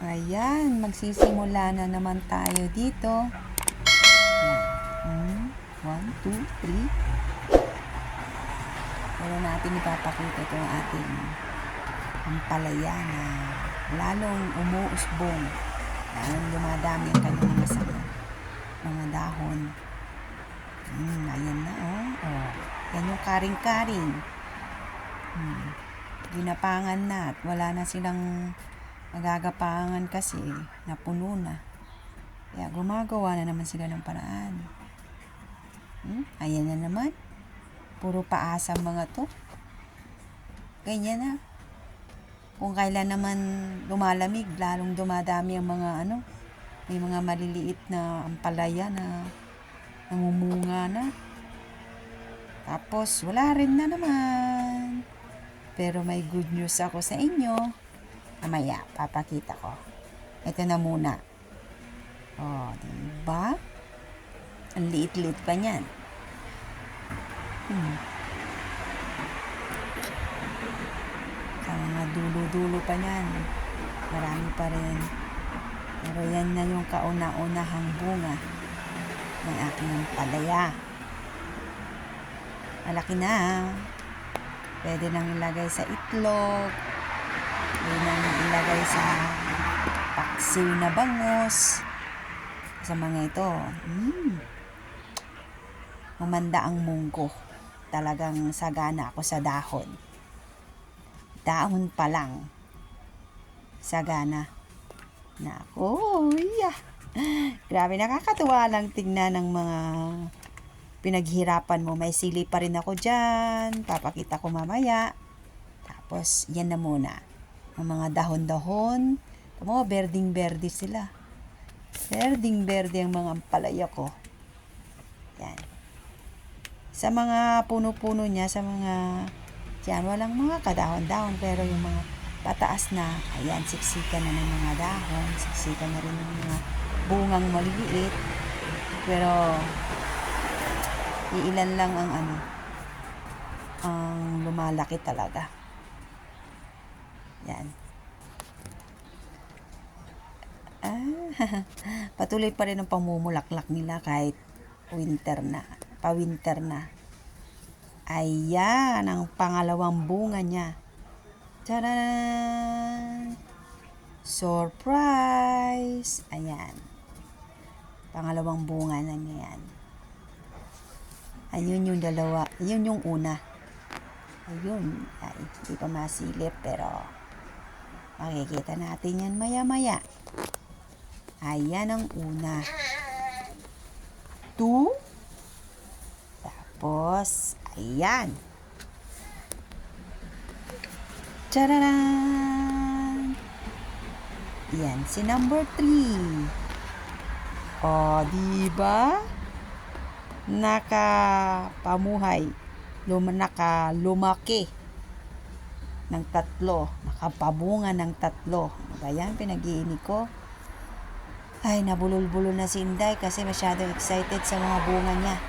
Ayan, magsisimula na naman tayo dito. Ayan. 1, 2, 3. Pero natin ipapakita itong ating ampalaya na lalong umuusbong. Lalong dumadami ang kanyang mga sanga, mga dahon. Ayan na, oh. Yan yung karing-karing. Ginapangan na at wala na silang magagapangan kasi napuno na. Kaya gumagawa na naman sila ng paraan. Ayan na naman. Puro paasa mga to. Ganyan na. Kung kailan naman lumalamig, lalong dumadami ang mga may mga maliliit na ampalaya na namumunga na. Tapos wala rin na naman. Pero may good news ako sa inyo. Mamaya, papakita ko. Ito na muna. Oh, diba? Ang liit-liit pa niyan. Sa mga dulo-dulo pa niyan. Marami pa rin. Pero yan na yung kauna-unahang bunga ng aking ampalaya. Malaki na. Pwede nang ilagay sa itlog. Pwede nang ilagay sa paksiw na bangus. Sa mga ito. Mamanda ang munggo. Talagang sagana ako sa dahon. Dahon pa lang. Sagana. Nako, yeah. Grabe, nakakatuwa lang tingnan ng mga pinaghirapan mo. May sili pa rin ako dyan. Papakita ko mamaya. Tapos, yan na muna. Ang mga dahon-dahon. Tama, berding-berde sila. Berding-berde ang mga ampalaya ko. Yan. Sa mga puno-puno niya, sa mga yan, walang mga kadahon-dahon. Pero yung mga pataas na, ayan, siksikan na ng mga dahon. Siksikan na rin ng mga bungang maliliit. Pero, iilan lang ang lumalaki talaga. Yan. Patuloy pa rin ang pamumulaklak nila kahit winter na. Pa-winter na. Ayan, ang pangalawang bunga niya. Tadaan! Surprise! Ayan. Pangalawang bunga na niya yan. Ayun yung dalawa. Ayun yung una. Ayun. Ay, hindi pa masilip pero makikita natin yan maya-maya. Ayan ang una. 2. Tapos, ayan. Tadaan! Yan, si number 3. O, diba? Nakapamuhay. Nakalumaki ng 3. Nakapabunga ng 3. Ano ba yan? Pinag-iini ko. Ay, nabulol-bulol na si Inday kasi masyadong excited sa mga bunga niya.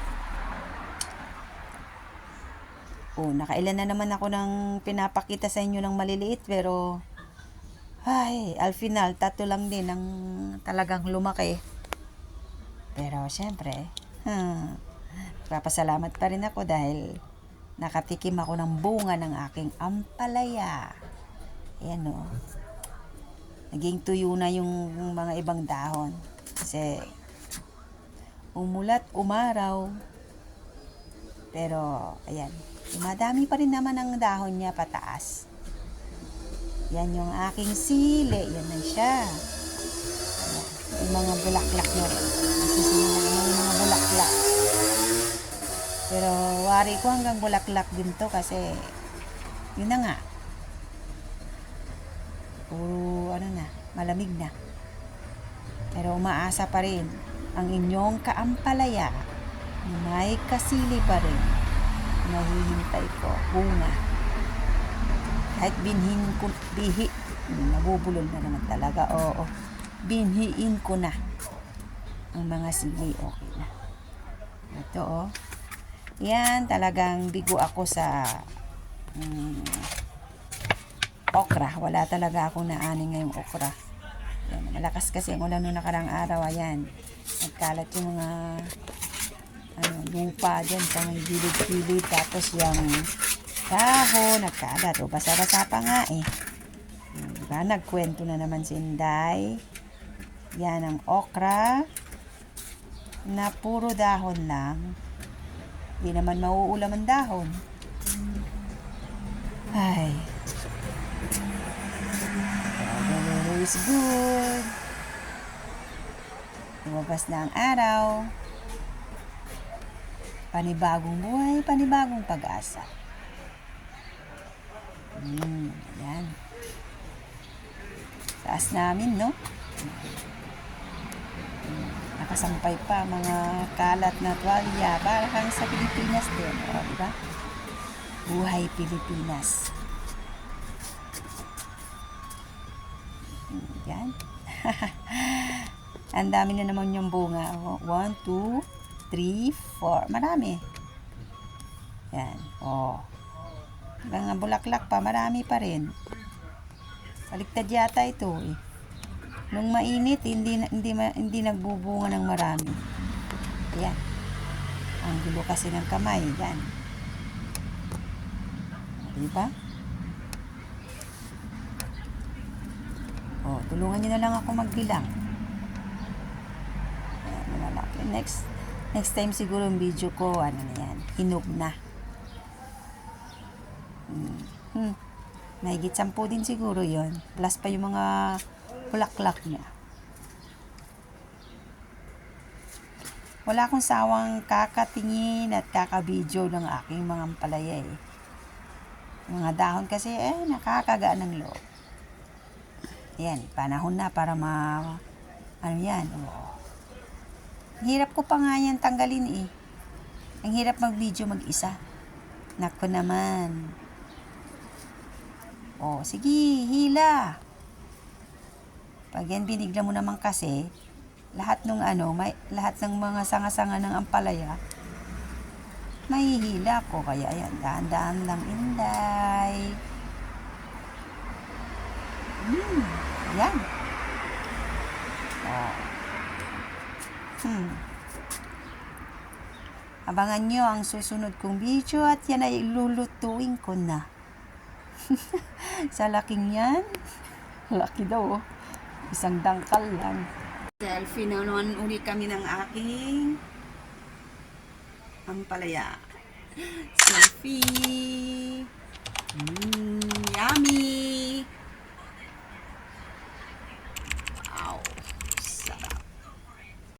Nakailan na naman ako ng pinapakita sa inyo ng maliliit pero ay, al final, 3 lang din ang talagang lumaki. Pero syempre, papasalamat pa rin ako dahil nakatikim ako ng bunga ng aking ampalaya. Ayan o. Naging tuyo na yung mga ibang dahon. Kasi umulat, umaraw. Pero, ayan. Madami pa rin naman ang dahon niya pataas. Yan yung aking sili. Yan na siya. Ayan. Yung mga bulaklak na rin. Nasisimula na yung mga bulaklak. Pero wari ko hanggang bulaklak din to kasi yun na nga. Puro malamig na. Pero umaasa pa rin ang inyong kaampalaya na may kasili pa rin. Nahihintay ko bunga. Kahit nabubulol na naman talaga. Oo. Binhiin ko na ang mga sili. Okay na. Ito Yan, talagang bigo ako sa okra. Wala talaga akong naani ngayong okra. Malakas kasi ang ulan noong nakarang araw. Ayan. Nagkalat yung mga lupa dyan sa may gilid-gilid. Tapos yung dahon, nagkalat. O, basa-basa pa nga eh. Diba? Nagkwento na naman si Inday. Yan ang okra na puro dahon lang. Hindi naman mauulam ang dahon. Ay. The weather is good. Lumabas na ang araw. Panibagong buhay, panibagong pag-asa. Yan. Taas namin, no? Nakasampay pa mga kalat na tuwalya para kami sa Pilipinas din. O, diba? Buhay Pilipinas. Yan. Ang dami na naman yung bunga. 1, 2, 3, 4. Marami. Yan. O. Mga bulaklak pa. Marami pa rin. Baliktad yata ito eh. Nung mainit, hindi nagbubunga ng marami. Ayan. Ang gulo kasi ng kamay. Yan. Diba? O, tulungan nyo na lang ako magbilang. Ayan, malalaki. Next time siguro yung video ko, ano na yan, hinog na. Mahigit 10 din siguro yon. Plus pa yung mga bulaklak niya. Wala akong sawang kakatingin at kakabidyo ng aking mga ampalaya eh. Mga dahon kasi nakakagaan ng loob. Ayan, panahon na para ano yan. Oh. Ang hirap ko pa nga yan tanggalin eh. Ang hirap mag-video mag-isa. Nako naman. Oh, sige, hila. Pag yan binigla mo naman kasi, lahat ng mga sanga-sanga ng ampalaya, mahihila ko. Kaya ayan, dahan-dahan lang, Inday. Yan. Oh. Abangan nyo ang susunod kong video at yan ay lulutuin ko na. Sa laking yan. Laki daw. Isang dangkal lang. Selfie na naman uli kami ng aking ampalaya. Selfie. Yummy.